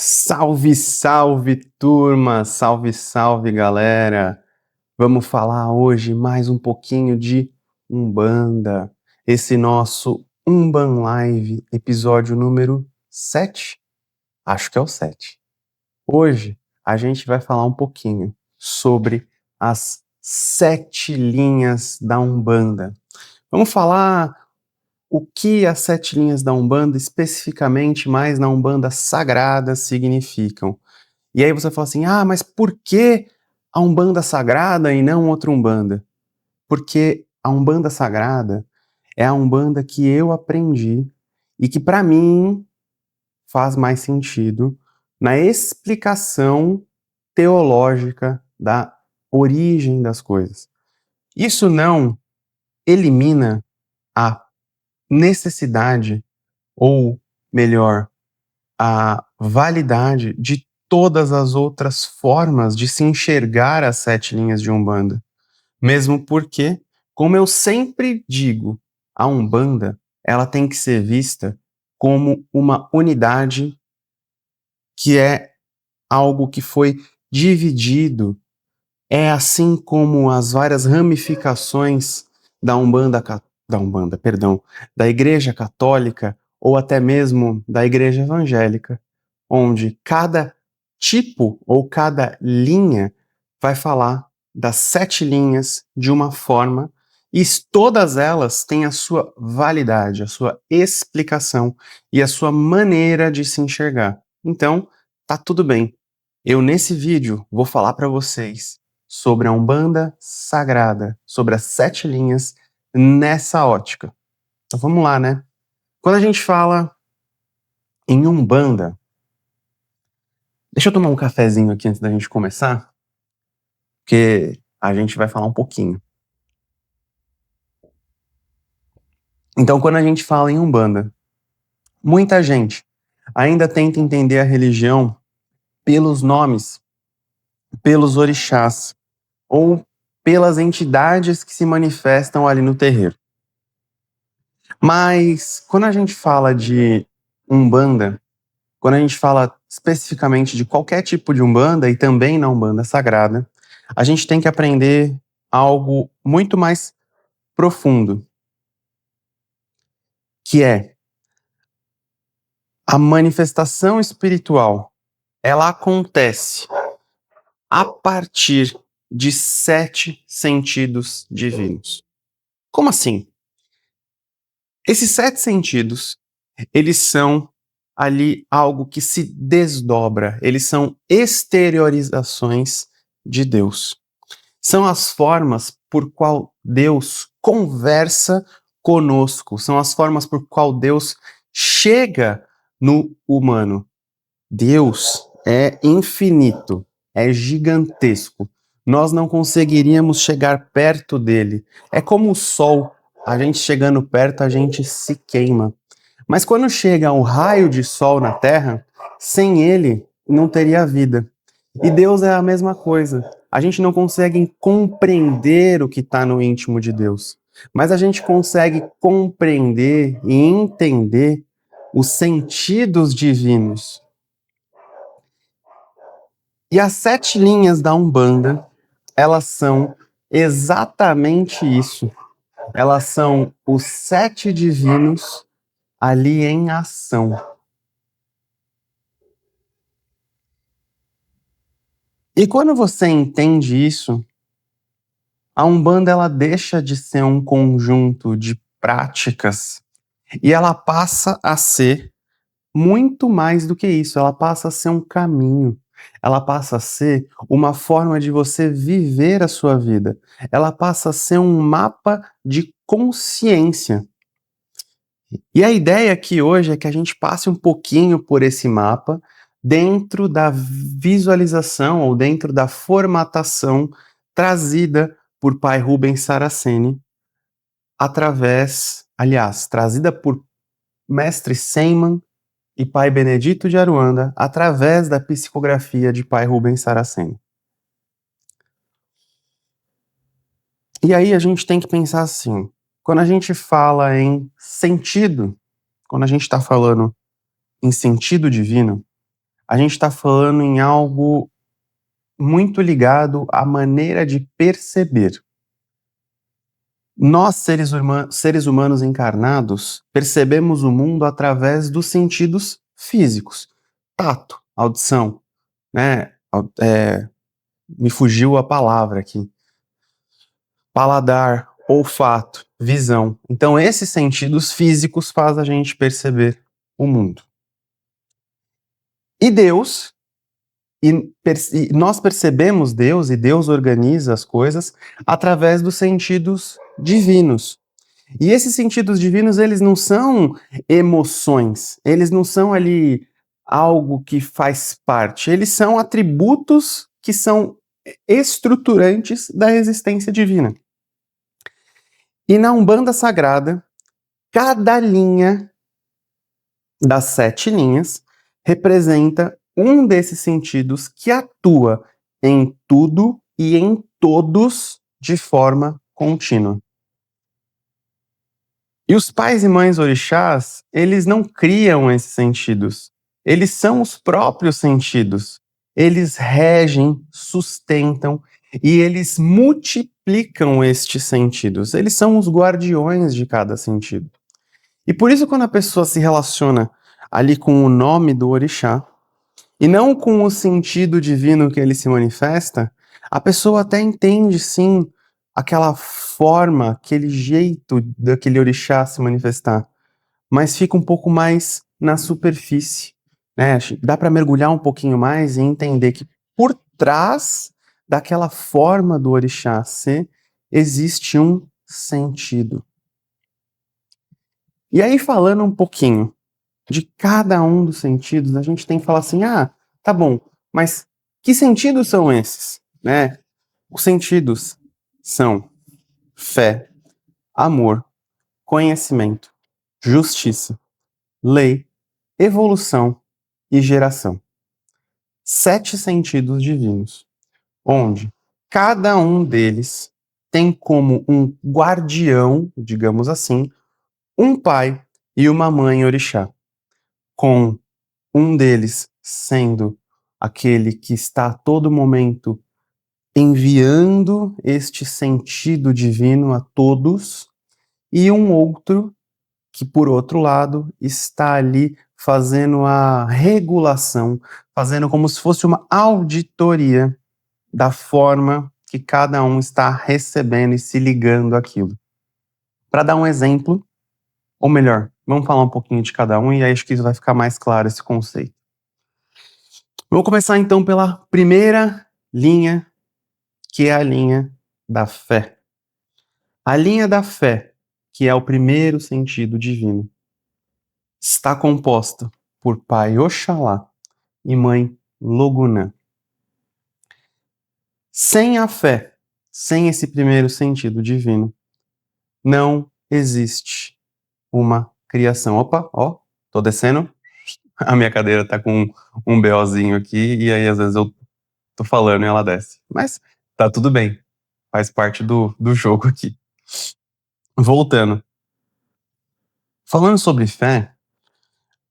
Salve, salve turma, salve, salve galera. Vamos falar hoje mais um pouquinho de Umbanda. Esse nosso Umban Live, episódio número 7. Acho que é o 7. Hoje a gente vai falar um pouquinho sobre as 7 linhas da Umbanda. Vamos falar o que as 7 linhas da Umbanda, especificamente mais na Umbanda Sagrada, significam. E aí você fala assim, mas por que a Umbanda Sagrada e não outra Umbanda? Porque a Umbanda Sagrada é a Umbanda que eu aprendi e que para mim faz mais sentido na explicação teológica da origem das coisas. Isso não elimina a necessidade, ou melhor, a validade de todas as outras formas de se enxergar as 7 linhas de Umbanda. Mesmo porque, como eu sempre digo, a Umbanda ela tem que ser vista como uma unidade que é algo que foi dividido. É assim como as várias ramificações da da Igreja Católica ou até mesmo da Igreja Evangélica, onde cada tipo ou cada linha vai falar das 7 linhas de uma forma e todas elas têm a sua validade, a sua explicação e a sua maneira de se enxergar. Então, tá tudo bem. Eu nesse vídeo vou falar para vocês sobre a Umbanda Sagrada, sobre as 7 linhas nessa ótica. Então vamos lá, né? Quando a gente fala em Umbanda, deixa eu tomar um cafezinho aqui antes da gente começar, porque a gente vai falar um pouquinho. Então, quando a gente fala em Umbanda, muita gente ainda tenta entender a religião pelos nomes, pelos orixás ou pelas entidades que se manifestam ali no terreiro. Mas quando a gente fala de Umbanda, quando a gente fala especificamente de qualquer tipo de Umbanda e também na Umbanda Sagrada, a gente tem que aprender algo muito mais profundo, que é a manifestação espiritual. Ela acontece a partir de 7 sentidos divinos. Como assim? Esses 7 sentidos, eles são ali algo que se desdobra, eles são exteriorizações de Deus. São as formas por qual Deus conversa conosco, são as formas por qual Deus chega no humano. Deus é infinito, é gigantesco. Nós não conseguiríamos chegar perto dele. É como o sol, a gente chegando perto, a gente se queima. Mas quando chega o raio de sol na Terra, sem ele não teria vida. E Deus é a mesma coisa. A gente não consegue compreender o que está no íntimo de Deus, mas a gente consegue compreender e entender os sentidos divinos. E as 7 linhas da Umbanda, elas são exatamente isso. Elas são os 7 divinos ali em ação. E quando você entende isso, a Umbanda ela deixa de ser um conjunto de práticas e ela passa a ser muito mais do que isso. Ela passa a ser um caminho. Ela passa a ser uma forma de você viver a sua vida. Ela passa a ser um mapa de consciência. E a ideia aqui hoje é que a gente passe um pouquinho por esse mapa dentro da visualização ou dentro da formatação trazida por Pai Rubens Saraceni trazida por Mestre Seiman e Pai Benedito de Aruanda através da psicografia de Pai Rubens Saraceni. E aí a gente tem que pensar assim, quando a gente fala em sentido, quando a gente está falando em sentido divino, a gente está falando em algo muito ligado à maneira de perceber. Nós, seres humanos encarnados, percebemos o mundo através dos sentidos físicos. Tato, audição, né? Me fugiu a palavra aqui. Paladar, olfato, visão. Então, esses sentidos físicos fazem a gente perceber o mundo. E Deus, nós percebemos Deus e Deus organiza as coisas através dos sentidos divinos. E esses sentidos divinos, eles não são emoções, eles não são ali algo que faz parte, eles são atributos que são estruturantes da existência divina. E na Umbanda Sagrada, cada linha das 7 linhas representa um desses sentidos que atua em tudo e em todos de forma contínua. E os pais e mães orixás, eles não criam esses sentidos. Eles são os próprios sentidos. Eles regem, sustentam e eles multiplicam estes sentidos. Eles são os guardiões de cada sentido. E por isso, quando a pessoa se relaciona ali com o nome do orixá, e não com o sentido divino que ele se manifesta, a pessoa até entende, sim, aquela forma, aquele jeito daquele orixá se manifestar, mas fica um pouco mais na superfície, né? Dá para mergulhar um pouquinho mais e entender que por trás daquela forma do orixá ser, existe um sentido. E aí, falando um pouquinho de cada um dos sentidos, a gente tem que falar assim, tá bom, mas que sentidos são esses, né? Os sentidos são fé, amor, conhecimento, justiça, lei, evolução e geração. 7 sentidos divinos, onde cada um deles tem como um guardião, digamos assim, um pai e uma mãe orixá, com um deles sendo aquele que está a todo momento enviando este sentido divino a todos, e um outro que, por outro lado, está ali fazendo a regulação, fazendo como se fosse uma auditoria da forma que cada um está recebendo e se ligando àquilo. Para dar um exemplo, ou melhor, vamos falar um pouquinho de cada um e aí acho que isso vai ficar mais claro esse conceito. Vou começar então pela primeira linha, que é a linha da fé. A linha da fé, que é o primeiro sentido divino, está composta por pai Oxalá e mãe Logunã. Sem a fé, sem esse primeiro sentido divino, não existe uma criação. Opa, ó, tô descendo. A minha cadeira tá com um BOzinho aqui e aí às vezes eu tô falando e ela desce. Mas tá tudo bem, faz parte do jogo aqui. Voltando. Falando sobre fé,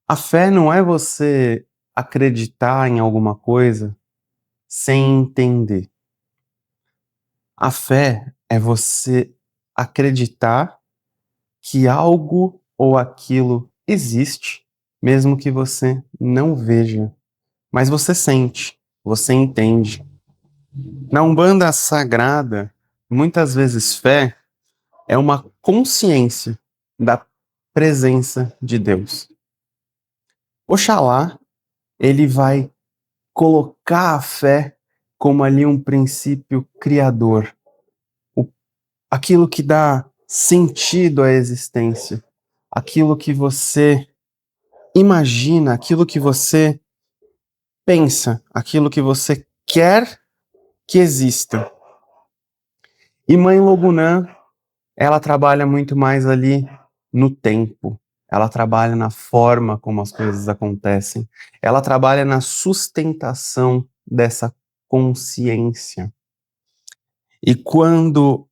a fé não é você acreditar em alguma coisa sem entender. A fé é você acreditar que algo ou aquilo existe, mesmo que você não veja, mas você sente, você entende. Na Umbanda Sagrada, muitas vezes fé é uma consciência da presença de Deus. Oxalá, ele vai colocar a fé como ali um princípio criador, aquilo que dá sentido à existência, aquilo que você imagina, aquilo que você pensa, aquilo que você quer que exista. E Mãe Logunã, ela trabalha muito mais ali no tempo. Ela trabalha na forma como as coisas acontecem. Ela trabalha na sustentação dessa consciência. E quando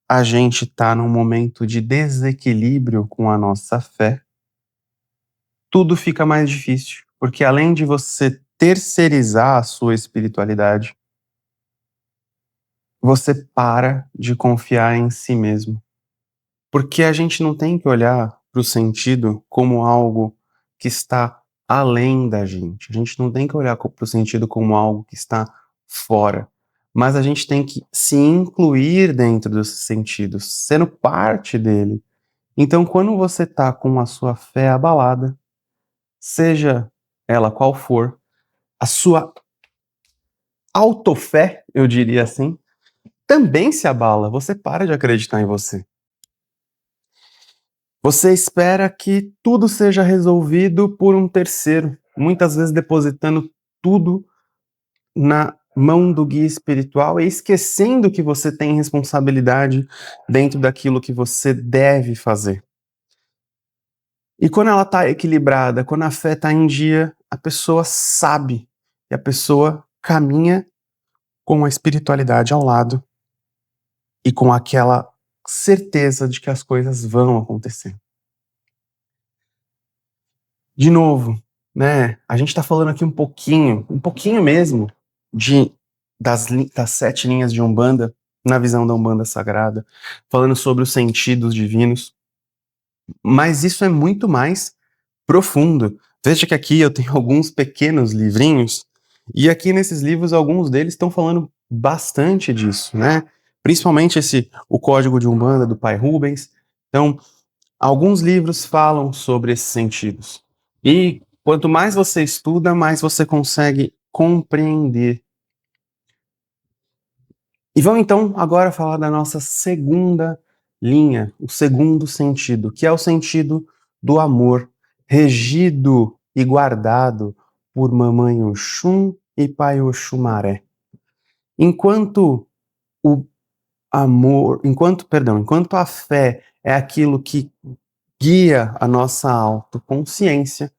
a gente está num momento de desequilíbrio com a nossa fé, tudo fica mais difícil. Porque além de você terceirizar a sua espiritualidade, você para de confiar em si mesmo. Porque a gente não tem que olhar para o sentido como algo que está além da gente. A gente não tem que olhar para o sentido como algo que está fora. Mas a gente tem que se incluir dentro dos sentidos, sendo parte dele. Então, quando você está com a sua fé abalada, seja ela qual for, a sua autofé, eu diria assim, também se abala. Você para de acreditar em você. Você espera que tudo seja resolvido por um terceiro, muitas vezes depositando tudo na mão do guia espiritual e esquecendo que você tem responsabilidade dentro daquilo que você deve fazer. E quando ela está equilibrada, quando a fé está em dia, a pessoa sabe e a pessoa caminha com a espiritualidade ao lado e com aquela certeza de que as coisas vão acontecer. De novo, né, a gente está falando aqui um pouquinho mesmo, das 7 linhas de Umbanda, na visão da Umbanda Sagrada, falando sobre os sentidos divinos, mas isso é muito mais profundo. Veja que aqui eu tenho alguns pequenos livrinhos, e aqui nesses livros, alguns deles estão falando bastante disso, né? Principalmente O Código de Umbanda, do Pai Rubens. Então, alguns livros falam sobre esses sentidos. E quanto mais você estuda, mais você consegue compreender. E vamos então agora falar da nossa segunda linha, o segundo sentido, que é o sentido do amor, regido e guardado por Mamãe Oxum e Pai Oxumaré. Enquanto o enquanto a fé é aquilo que guia a nossa autoconsciência,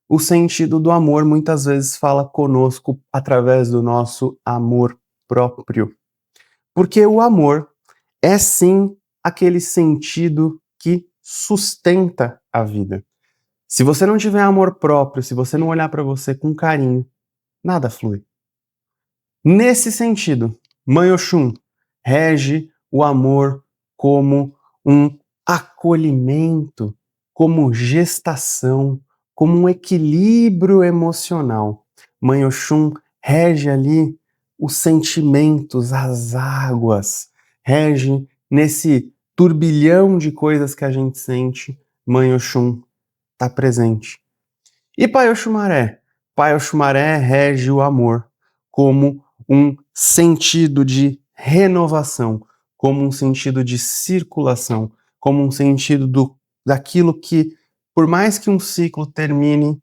o sentido do amor muitas vezes fala conosco através do nosso amor próprio. Porque o amor é sim aquele sentido que sustenta a vida. Se você não tiver amor próprio, se você não olhar para você com carinho, nada flui. Nesse sentido, Mãe Oxum rege o amor como um acolhimento, como gestação, como um equilíbrio emocional. Mãe Oxum rege ali os sentimentos, as águas, rege nesse turbilhão de coisas que a gente sente. Mãe Oxum está presente. E Pai Oxumaré? Pai Oxumaré rege o amor como um sentido de renovação, como um sentido de circulação, como um sentido daquilo que, por mais que um ciclo termine,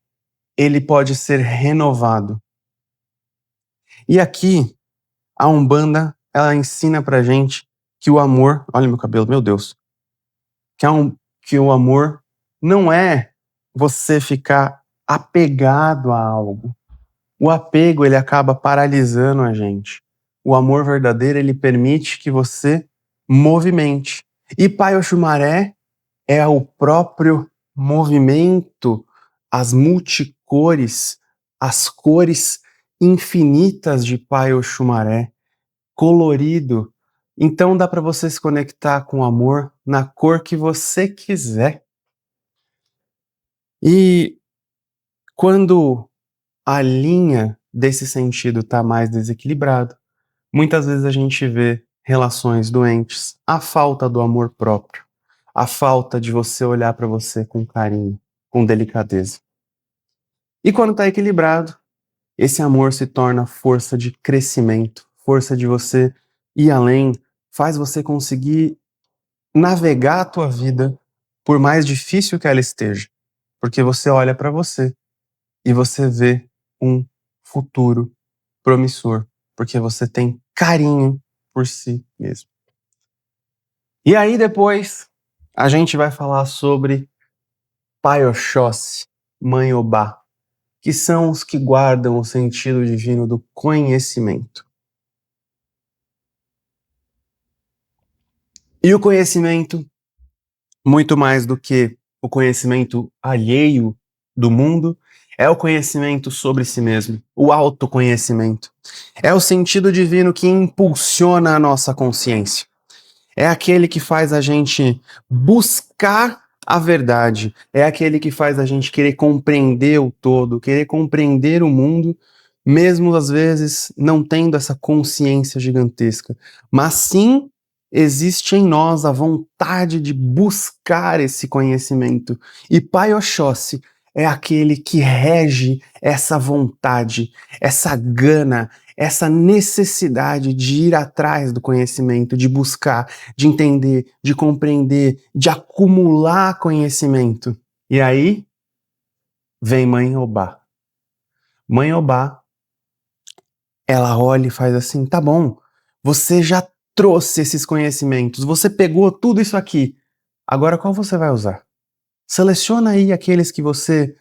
ele pode ser renovado. E aqui, a Umbanda, ela ensina pra gente que o amor, olha meu cabelo, meu Deus, que o amor não é você ficar apegado a algo. O apego, ele acaba paralisando a gente. O amor verdadeiro, ele permite que você movimente. E Pai Oxumaré é o próprio movimento, as multicores, as cores infinitas de Pai Oxumaré, colorido. Então dá para você se conectar com o amor na cor que você quiser. E quando a linha desse sentido está mais desequilibrado, muitas vezes a gente vê relações doentes, a falta do amor próprio, a falta de você olhar para você com carinho, com delicadeza. E quando está equilibrado, esse amor se torna força de crescimento, força de você ir além, faz você conseguir navegar a tua vida por mais difícil que ela esteja, porque você olha para você e você vê um futuro promissor, porque você tem carinho por si mesmo. E aí depois a gente vai falar sobre Pai Oxóssi, Mãe Obá, que são os que guardam o sentido divino do conhecimento. E o conhecimento, muito mais do que o conhecimento alheio do mundo, É o conhecimento sobre si mesmo, o autoconhecimento. É o sentido divino que impulsiona a nossa consciência. É aquele que faz a gente buscar a verdade. É aquele que faz a gente querer compreender o todo, querer compreender o mundo, mesmo às vezes não tendo essa consciência gigantesca. Mas sim, existe em nós a vontade de buscar esse conhecimento. E Pai Oxóssi é aquele que rege essa vontade, essa gana, essa necessidade de ir atrás do conhecimento, de buscar, de entender, de compreender, de acumular conhecimento. E aí vem Mãe Obá. Mãe Obá, ela olha e faz assim: tá bom, você já trouxe esses conhecimentos, você pegou tudo isso aqui, agora qual você vai usar? Seleciona aí aqueles que você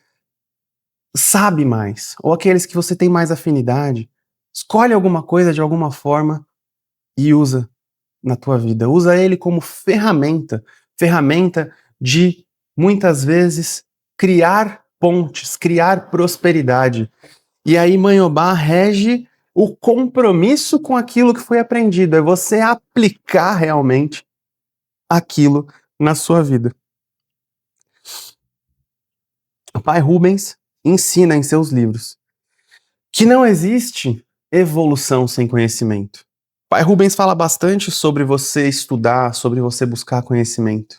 sabe mais, ou aqueles que você tem mais afinidade. Escolhe alguma coisa de alguma forma e usa na tua vida. Usa ele como ferramenta, ferramenta de muitas vezes criar pontes, criar prosperidade. E aí Manhobá rege o compromisso com aquilo que foi aprendido, é você aplicar realmente aquilo na sua vida. O pai Rubens ensina em seus livros que não existe evolução sem conhecimento. Pai Rubens fala bastante sobre você estudar, sobre você buscar conhecimento.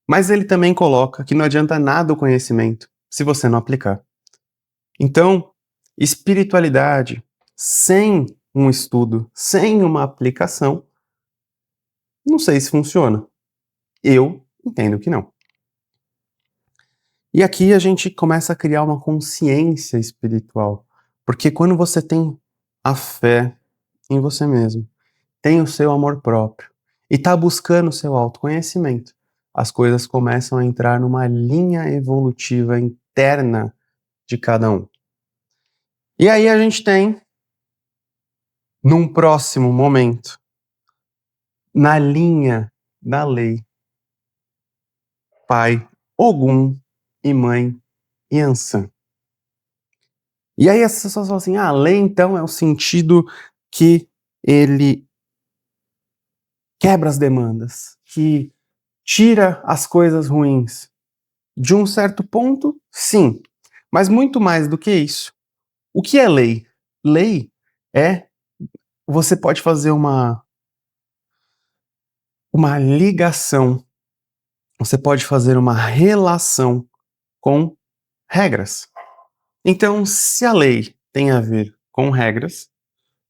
Mas ele também coloca que não adianta nada o conhecimento se você não aplicar. Então, espiritualidade sem um estudo, sem uma aplicação, não sei se funciona. Eu entendo que não. E aqui a gente começa a criar uma consciência espiritual. Porque quando você tem a fé em você mesmo, tem o seu amor próprio e está buscando o seu autoconhecimento, as coisas começam a entrar numa linha evolutiva interna de cada um. E aí a gente tem, num próximo momento, na linha da lei, pai Ogum e mãe Yansan. E aí as pessoas falam assim, a lei então é o sentido que ele quebra as demandas, que tira as coisas ruins. De um certo ponto, sim. Mas muito mais do que isso. O que é lei? Lei é você pode fazer uma ligação, você pode fazer uma relação com regras. Então, se a lei tem a ver com regras,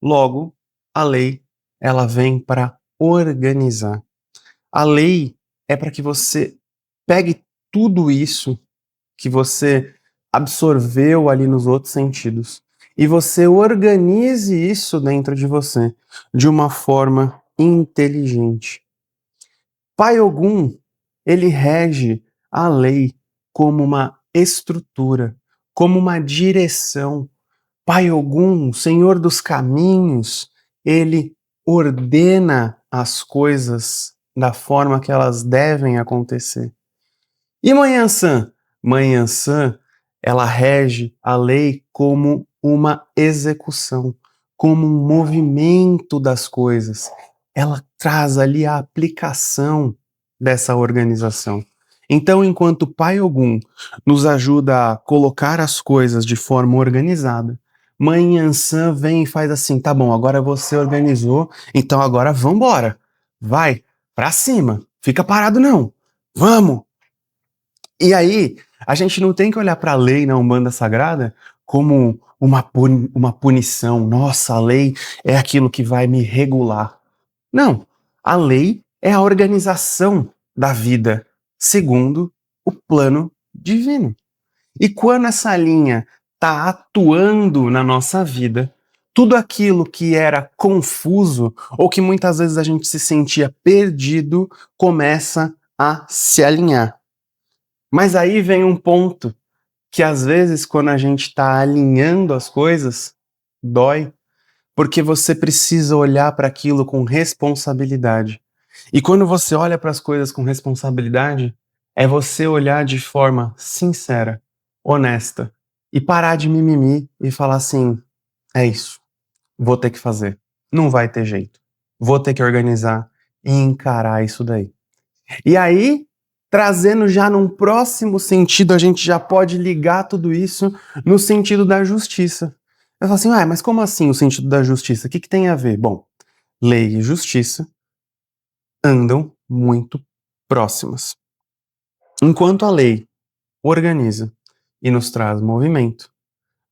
logo a lei ela vem para organizar. A lei é para que você pegue tudo isso que você absorveu ali nos outros sentidos e você organize isso dentro de você de uma forma inteligente. Pai Ogum, ele rege a lei como uma estrutura, como uma direção. Pai Ogum, Senhor dos caminhos, ele ordena as coisas da forma que elas devem acontecer. E Mãe Yansan? Mãe Yansan, ela rege a lei como uma execução, como um movimento das coisas. Ela traz ali a aplicação dessa organização. Então, enquanto o Pai Ogum nos ajuda a colocar as coisas de forma organizada, Mãe Yansan vem e faz assim, tá bom, agora você organizou, então agora vambora. Vai, pra cima, fica parado não. Vamos! E aí, a gente não tem que olhar para a lei na Umbanda Sagrada como uma punição. Nossa, a lei é aquilo que vai me regular. Não, a lei é a organização da vida segundo o plano divino. E quando essa linha está atuando na nossa vida, tudo aquilo que era confuso ou que muitas vezes a gente se sentia perdido começa a se alinhar. Mas aí vem um ponto que às vezes quando a gente está alinhando as coisas, dói, porque você precisa olhar para aquilo com responsabilidade. E quando você olha para as coisas com responsabilidade, é você olhar de forma sincera, honesta. e parar de mimimi e falar assim: é isso, vou ter que fazer, não vai ter jeito, vou ter que organizar e encarar isso daí. E aí, trazendo já num próximo sentido, a gente já pode ligar tudo isso no sentido da justiça. Eu falo assim, mas como assim o sentido da justiça? O que tem a ver? Bom, lei e justiça andam muito próximas. Enquanto a lei organiza e nos traz movimento,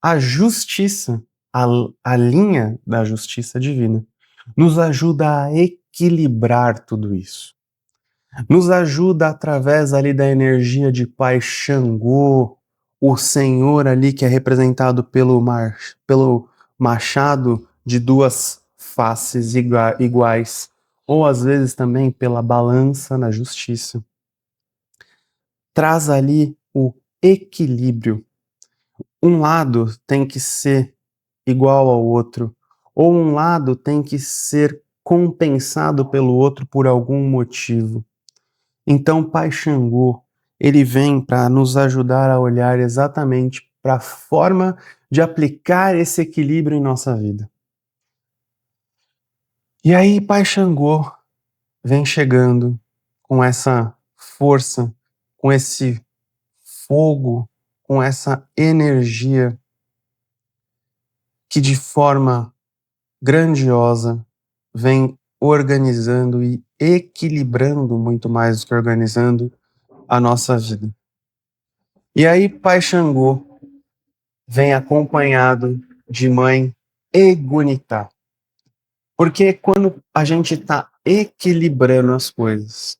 a justiça, a, a linha da justiça divina, nos ajuda a equilibrar tudo isso. Nos ajuda através ali da energia de Pai Xangô, o Senhor ali que é representado pelo machado de duas faces iguais, ou às vezes também pela balança na justiça. Traz ali o equilíbrio. Um lado tem que ser igual ao outro, ou um lado tem que ser compensado pelo outro por algum motivo. Então, Pai Xangô, ele vem para nos ajudar a olhar exatamente para a forma de aplicar esse equilíbrio em nossa vida. E aí, Pai Xangô vem chegando com essa força, com esse fogo, com essa energia que de forma grandiosa vem organizando e equilibrando muito mais do que organizando a nossa vida. E aí, Pai Xangô vem acompanhado de Mãe Egunitá. Porque quando a gente está equilibrando as coisas,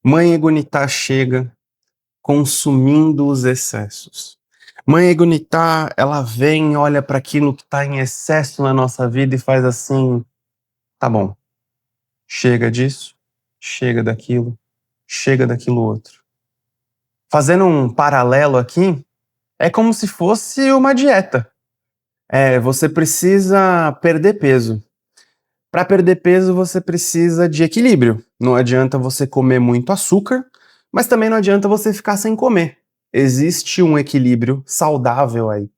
Mãe Egunitá chega consumindo os excessos. Mãe Egunitá, ela vem, olha para aquilo que está em excesso na nossa vida e faz assim: tá bom, chega disso, chega daquilo outro. Fazendo um paralelo aqui, é como se fosse uma dieta. Você precisa perder peso. Para perder peso, você precisa de equilíbrio. Não adianta você comer muito açúcar, mas também não adianta você ficar sem comer. Existe um equilíbrio saudável aí.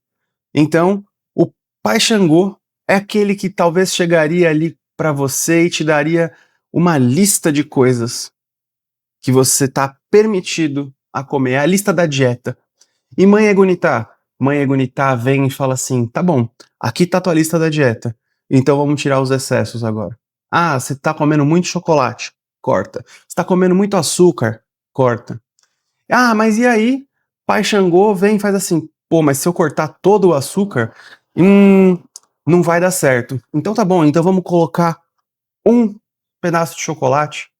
Então, o Pai Xangô é aquele que talvez chegaria ali para você e te daria uma lista de coisas que você está permitido a comer, é a lista da dieta. E Mãe Egunitá vem e fala assim: tá bom, aqui tá a tua lista da dieta, então vamos tirar os excessos agora. Ah, você tá comendo muito chocolate? Corta. Você tá comendo muito açúcar? Corta. Ah, mas e aí? Pai Xangô vem e faz assim: pô, mas se eu cortar todo o açúcar, não vai dar certo. Então tá bom, então vamos colocar um pedaço de chocolate.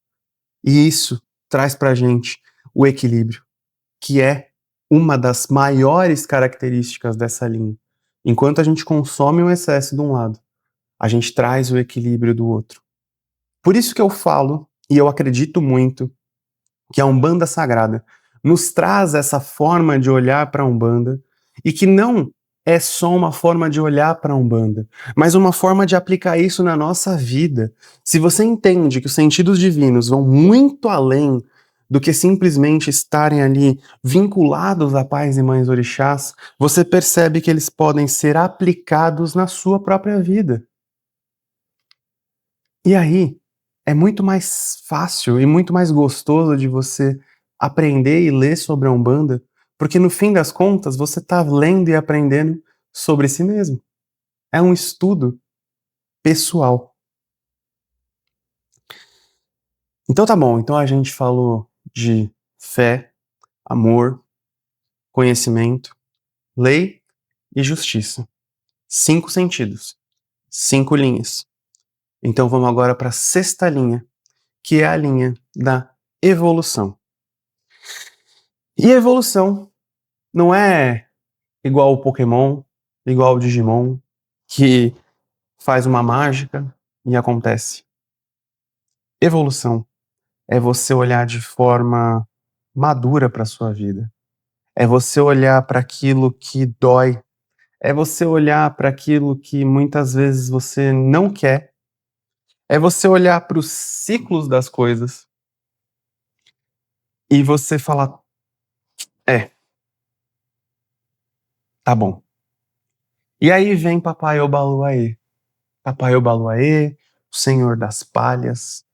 E isso traz pra gente o equilíbrio, que é uma das maiores características dessa linha. Enquanto a gente consome o excesso de um lado, a gente traz o equilíbrio do outro. Por isso que eu falo, e eu acredito muito, que a Umbanda Sagrada nos traz essa forma de olhar para a Umbanda e que não é só uma forma de olhar para a Umbanda, mas uma forma de aplicar isso na nossa vida. Se você entende que os sentidos divinos vão muito além do que simplesmente estarem ali vinculados a pais e mães orixás, você percebe que eles podem ser aplicados na sua própria vida. E aí, é muito mais fácil e muito mais gostoso de você aprender e ler sobre a Umbanda, porque no fim das contas você está lendo e aprendendo sobre si mesmo. É um estudo pessoal. Então tá bom, então a gente falou de fé, amor, conhecimento, lei e justiça. 5 sentidos, 5 linhas. Então vamos agora para a sexta linha, que é a linha da evolução. E evolução não é igual o Pokémon, igual o Digimon, que faz uma mágica e acontece. Evolução é você olhar de forma madura para sua vida. É você olhar para aquilo que dói. É você olhar para aquilo que muitas vezes você não quer. É você olhar para os ciclos das coisas e você falar: é, Tá bom. E aí vem Papai Obaluayê. Papai Obaluayê, o Senhor das Palhas,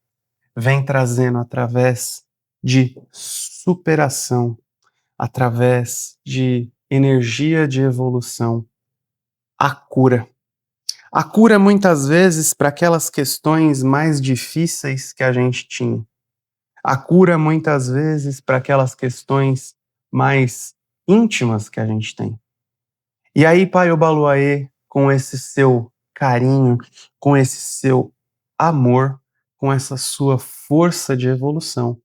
vem trazendo através de superação, através de energia de evolução, a cura. A cura muitas vezes para aquelas questões mais difíceis que a gente tinha. A cura muitas vezes para aquelas questões mais íntimas que a gente tem. E aí, Pai Obaluayê, com esse seu carinho, com esse seu amor, com essa sua força de evolução,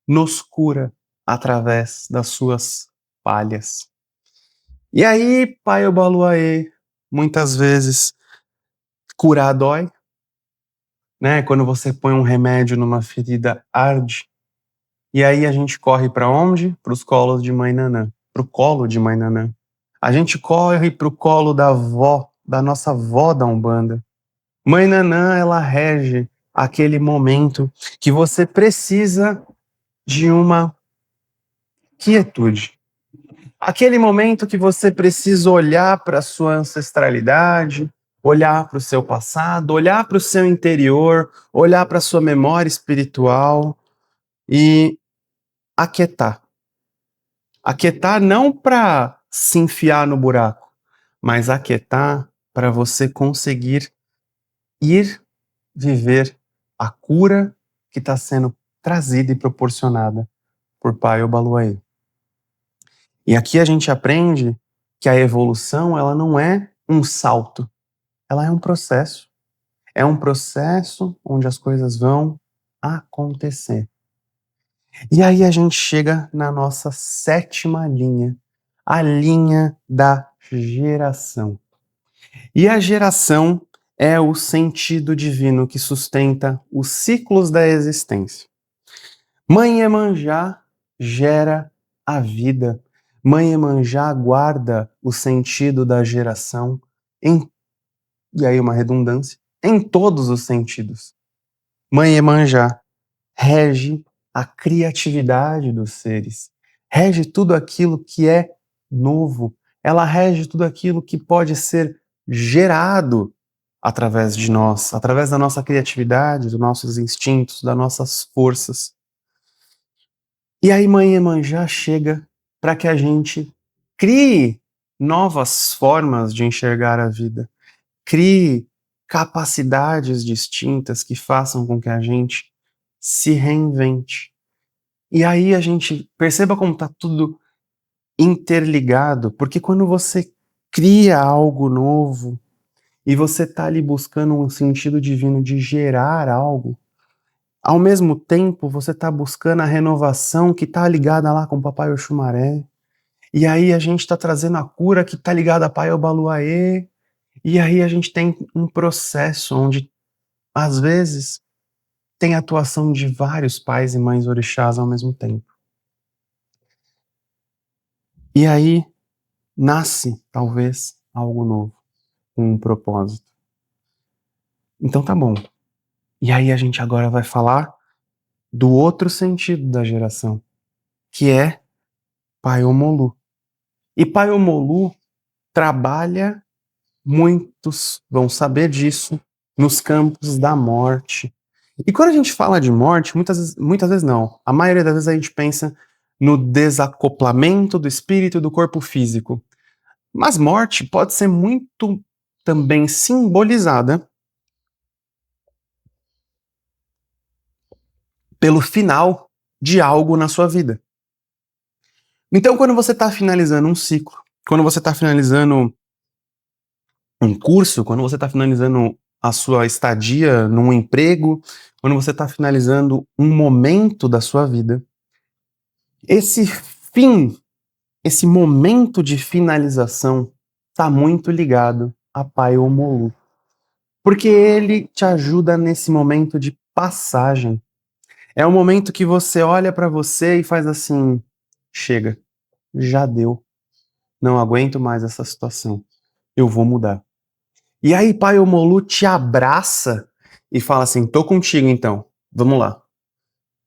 nos cura através das suas palhas. E aí, Pai Obaluayê, muitas vezes curar dói, né? Quando você põe um remédio numa ferida, arde. E aí a gente corre para onde? Para os colos de Mãe Nanã, para o colo de Mãe Nanã. A gente corre para o colo da avó, da nossa avó da Umbanda. Mãe Nanã, ela rege aquele momento que você precisa de uma quietude. Aquele momento que você precisa olhar para a sua ancestralidade, olhar para o seu passado, olhar para o seu interior, olhar para a sua memória espiritual e aquietar. Aquietar não para se enfiar no buraco, mas aquietar para você conseguir ir viver a cura que está sendo trazida e proporcionada por Pai Obaluayê. E aqui a gente aprende que a evolução ela não é um salto, ela é um processo. É um processo onde as coisas vão acontecer. E aí a gente chega na nossa sétima linha, a linha da geração. E a geração é o sentido divino que sustenta os ciclos da existência. Mãe Iemanjá gera a vida. Mãe Iemanjá guarda o sentido da geração e aí uma redundância, em todos os sentidos. Mãe Iemanjá rege a criatividade dos seres, rege tudo aquilo que é novo, ela rege tudo aquilo que pode ser gerado através de nós, através da nossa criatividade, dos nossos instintos, das nossas forças. E aí Mãe Iemanjá chega para que a gente crie novas formas de enxergar a vida, crie capacidades distintas que façam com que a gente se reinvente. E aí a gente perceba como está tudo interligado, porque quando você cria algo novo e você está ali buscando um sentido divino de gerar algo, ao mesmo tempo você está buscando a renovação que está ligada lá com o Papai Oxumaré, e aí a gente está trazendo a cura que está ligada a Pai Obaluayê, e aí a gente tem um processo onde, às vezes, tem a atuação de vários pais e mães orixás ao mesmo tempo. E aí nasce, talvez, algo novo, com um propósito. Então tá bom. E aí a gente agora vai falar do outro sentido da geração, que é Pai Omolu. E Pai Omolu trabalha, muitos vão saber disso, nos campos da morte. E quando a gente fala de morte, muitas vezes não. A maioria das vezes a gente pensa no desacoplamento do espírito e do corpo físico. Mas morte pode ser muito também simbolizada pelo final de algo na sua vida. Então, quando você está finalizando um ciclo, quando você está finalizando um curso, quando você está finalizando a sua estadia num emprego, quando você está finalizando um momento da sua vida, esse fim, esse momento de finalização está muito ligado a Pai Omolu, porque ele te ajuda nesse momento de passagem. É o momento que você olha para você e faz assim: chega, já deu, não aguento mais essa situação, eu vou mudar. E aí Pai Omolu te abraça e fala assim: tô contigo então, vamos lá.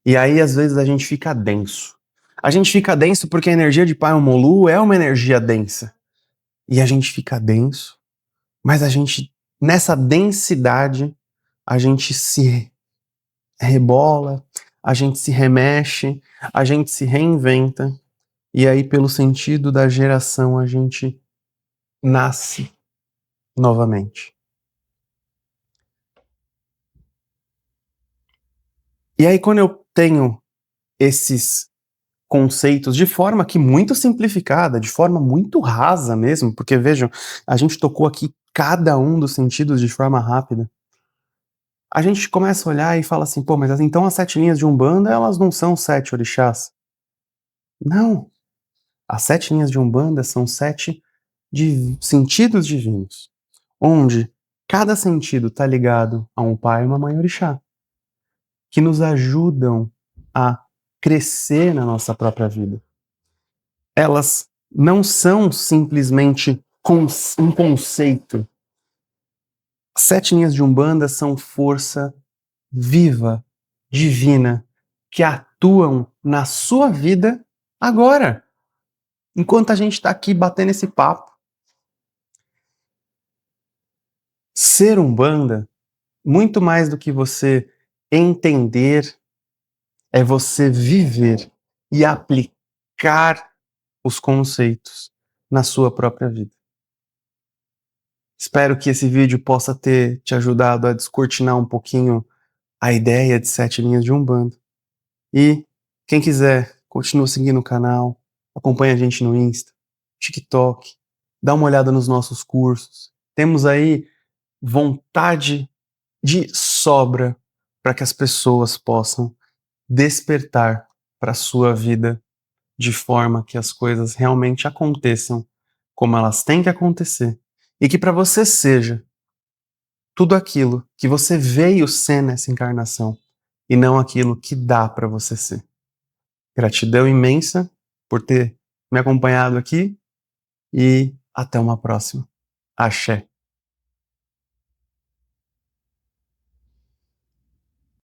E aí às vezes a gente fica denso. A gente fica denso porque a energia de Pai Omolu é uma energia densa. e a gente fica denso, mas a gente, nessa densidade, a gente se rebola, a gente se remexe, a gente se reinventa, e aí, pelo sentido da geração, a gente nasce novamente. E aí, quando eu tenho esses conceitos de forma que muito simplificada, de forma muito rasa mesmo, porque vejam, a gente tocou aqui cada um dos sentidos de forma rápida. A gente começa a olhar e fala assim, pô, mas então as 7 linhas de Umbanda, elas não são 7 orixás. Não, as 7 linhas de Umbanda são 7 sentidos divinos, onde cada sentido está ligado a um pai e uma mãe orixá, que nos ajudam a crescer na nossa própria vida. Elas não são simplesmente um conceito. As 7 linhas de Umbanda são força viva, divina, que atuam na sua vida agora, enquanto a gente está aqui batendo esse papo. Ser Umbanda, muito mais do que você entender, é você viver e aplicar os conceitos na sua própria vida. Espero que esse vídeo possa ter te ajudado a descortinar um pouquinho a ideia de 7 linhas de Umbanda. E quem quiser, continua seguindo o canal, acompanha a gente no Insta, TikTok, dá uma olhada nos nossos cursos. Temos aí vontade de sobra para que as pessoas possam despertar para a sua vida de forma que as coisas realmente aconteçam como elas têm que acontecer e que para você seja tudo aquilo que você veio ser nessa encarnação e não aquilo que dá para você ser. Gratidão imensa por ter me acompanhado aqui e até uma próxima. Axé.